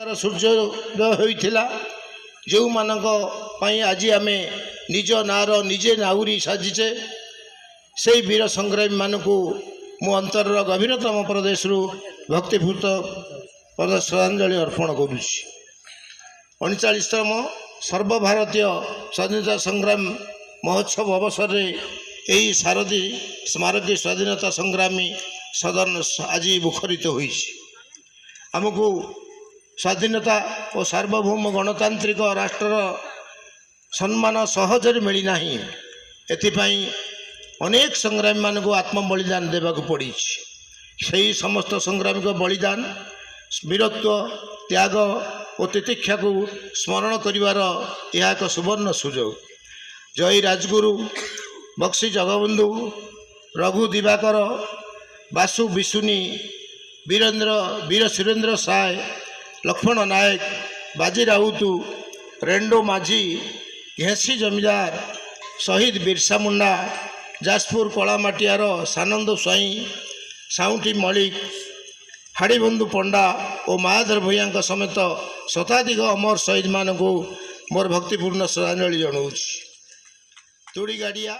सूर्योदय होइथिला जो मानक पई आज आमे निज नार निजे नाउरी साजिचे से वीर संग्रामी मानकू मु अंतर गभीरतम प्रदेश भक्तिपूत पद श्रद्धांजलि अर्पण करुच्ची। 39तम सर्वभारतीय स्वाधीनता संग्राम महोत्सव अवसर में यही सारथी स्मारकी स्वाधीनता संग्रामी सदन आज मुखरित हो आमको स्वाधीनता और सार्वभौम गणतांत्रिक राष्ट्र सम्मान सहजरे मिलना एथिपाई अनेक संग्रामी मानक आत्म बलिदान देवाक पड़ी से समस्त संग्रामी को बलिदान वीरत्व त्याग और तितिक्षा को स्मरण करिवार यह एक सुवर्ण सुजोग। जय राजगुरु बक्सी जगबंधु रघु दिवाकर बासु विशुनी वीर सुरेंद्र साय लक्ष्मण नायक बाजी राउत रेंडो माझी घेसी जमीदार शहीद बिरसा मुंडा जाजपुर कलामाटियार सानंद स्वाई साउंटी मलिक हाड़ीबंधु पंडा और महाधर भैया समेत शताधिक अमर शहीद मान को मोर भक्तिपूर्ण श्रद्धांजलि जनाऊँ। तुड़ी गाड़िया